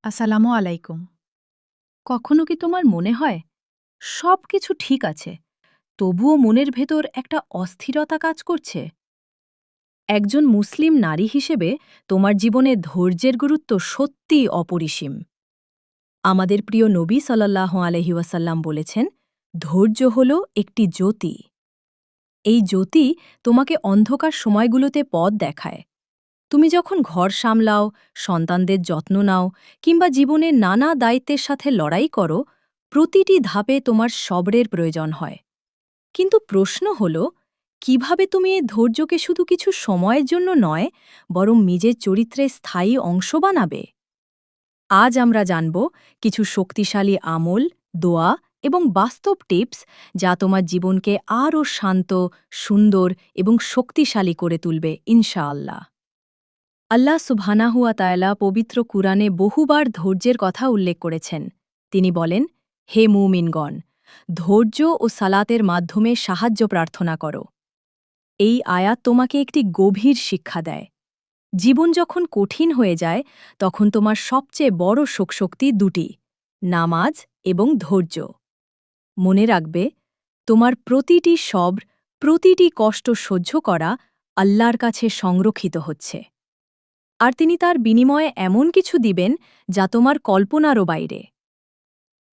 আসসালামু আলাইকুম। কখনো কি তোমার মনে হয় সব কিছু ঠিক আছে, তবুও মনের ভেতর একটা অস্থিরতা কাজ করছে? একজন মুসলিম নারী হিসেবে তোমার জীবনে ধৈর্যের গুরুত্ব সত্যিই অপরিসীম। আমাদের প্রিয় নবী সাল্লাল্লাহু আলাইহি ওয়াসাল্লাম বলেছেন, ধৈর্য হল একটি জ্যোতি। এই জ্যোতি তোমাকে অন্ধকার সময়গুলোতে পথ দেখায়। তুমি যখন ঘর সামলাও, সন্তানদের যত্ন নাও কিংবা জীবনের নানা দায়িত্বের সাথে লড়াই করো, প্রতিটি ধাপে তোমার সবরের প্রয়োজন হয়। কিন্তু প্রশ্ন হল, কিভাবে তুমি এই ধৈর্যকে শুধু কিছু সময়ের জন্য নয়, বরং নিজের চরিত্রের স্থায়ী অংশ বানাবে? আজ আমরা জানব কিছু শক্তিশালী আমল, দোয়া এবং বাস্তব টিপস, যা তোমার জীবনকে আরও শান্ত, সুন্দর এবং শক্তিশালী করে তুলবে ইনশাআল্লাহ। আল্লাহ সুবহানাহু ওয়া তাআলা পবিত্র কুরআনে বহুবার ধৈর্যের কথা উল্লেখ করেছেন। তিনি বলেন, হে মুমিনগণ, ধৈর্য ও সালাতের মাধ্যমে সাহায্য প্রার্থনা করো। এই আয়াত তোমাকে একটি গভীর শিক্ষা দেয়। জীবন যখন কঠিন হয়ে যায়, তখন তোমার সবচেয়ে বড় শক্তি দুটি: নামাজ এবং ধৈর্য। মনে রাখবে, তোমার প্রতিটি সবর, প্রতিটি কষ্ট সহ্য করা আল্লাহর কাছে সংরক্ষিত হচ্ছে। আর তিনি তার বিনিময়ে এমন কিছু দিবেন যা তোমার কল্পনারও বাইরে।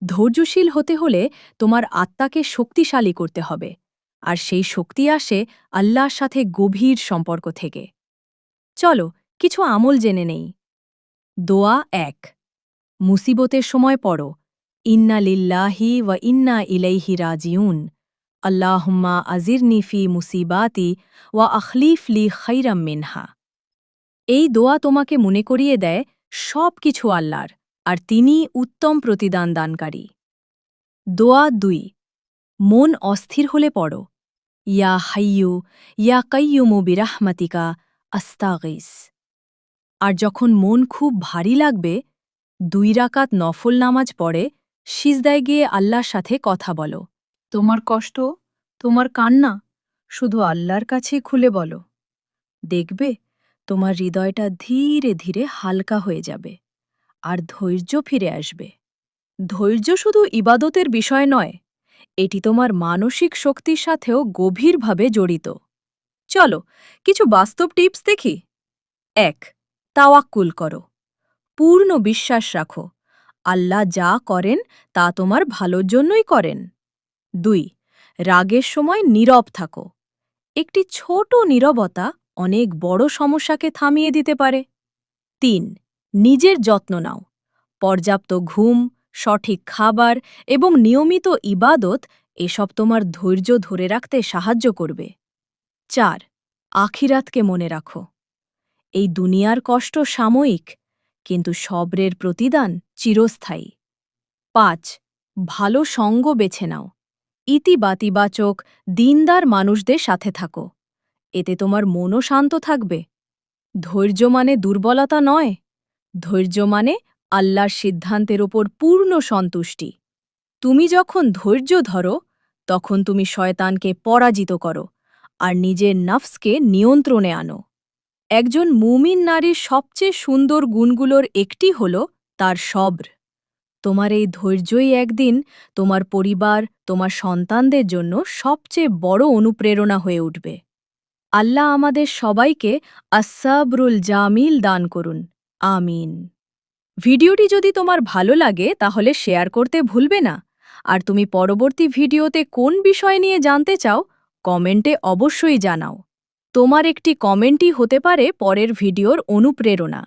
ধৈর্যশীল হতে হলে তোমার আত্মাকে শক্তিশালী করতে হবে, আর সেই শক্তি আসে আল্লাহর সাথে গভীর সম্পর্ক থেকে। চলো কিছু আমল জেনে নেই। দোয়া ১। মুসিবতের সময় পড়ো, ইন্না লিল্লাহি ওয়া ইন্না ইলাইহি রাজিউন। আল্লাহুম্মা আজিরনি ফি মুসিবাতি ওয়া আখলিফ লি খাইরাম মিনহা। এই দোয়া তোমাকে মনে করিয়ে দেয় সব কিছু আল্লাহর, আর তিনিই উত্তম প্রতিদান দানকারী। দোয়া ২। মন অস্থির হলে পড়ো, ইয়া হাইয়ু ইয়া কাইয়ুমু বিরাহমাতিকা আস্তাগীস। আর যখন মন খুব ভারী লাগবে, ২ রাকাত নফল নামাজ পড়ে সিজদায় গিয়ে আল্লাহর সাথে কথা বলো। তোমার কষ্ট, তোমার কান্না শুধু আল্লাহর কাছেই খুলে বলো। দেখবে, তোমার হৃদয়টা ধীরে ধীরে হালকা হয়ে যাবে, আর ধৈর্য ফিরে আসবে। ধৈর্য শুধু ইবাদতের বিষয় নয়, এটি তোমার মানসিক শক্তির সাথেও গভীরভাবে জড়িত। চলো কিছু বাস্তব টিপস দেখি। ১। তাওয়াক্কুল করো। পূর্ণ বিশ্বাস রাখো, আল্লাহ যা করেন তা তোমার ভালোর জন্যই করেন। ২। রাগের সময় নীরব থাকো। একটি ছোট নীরবতা অনেক বড় সমস্যাকে থামিয়ে দিতে পারে। ৩। নিজের যত্ন নাও। পর্যাপ্ত ঘুম, সঠিক খাবার এবং নিয়মিত ইবাদত এসব তোমার ধৈর্য ধরে রাখতে সাহায্য করবে। ৪। আখিরাতকে মনে রাখো। এই দুনিয়ার কষ্ট সাময়িক, কিন্তু সবরের প্রতিদান চিরস্থায়ী। ৫। ভালো সঙ্গ বেছে নাও। ইতিবাচক, দিনদার মানুষদের সাথে থাকো। এতে তোমার মনও শান্ত থাকবে। ধৈর্য মানে দুর্বলতা নয়, ধৈর্য মানে আল্লাহর সিদ্ধান্তের ওপর পূর্ণ সন্তুষ্টি। তুমি যখন ধৈর্য ধরো, তখন তুমি শয়তানকে পরাজিত করো আর নিজের নফসকে নিয়ন্ত্রণে আনো। একজন মুমিন নারীর সবচেয়ে সুন্দর গুণগুলোর একটি হল তার সবর। তোমার এই ধৈর্যই একদিন তোমার পরিবার, তোমার সন্তানদের জন্য সবচেয়ে বড় অনুপ্রেরণা হয়ে উঠবে। আল্লাহ আমাদের সবাইকে আস-সাবরুল জামিল দান করুন। আমিন। ভিডিওটি যদি তোমার ভালো লাগে তাহলে শেয়ার করতে ভুলবে না। আর তুমি পরবর্তী ভিডিওতে কোন বিষয় নিয়ে জানতে চাও, কমেন্টে অবশ্যই জানাও। তোমার একটি কমেন্টই হতে পারে পরের ভিডিওর অনুপ্রেরণা।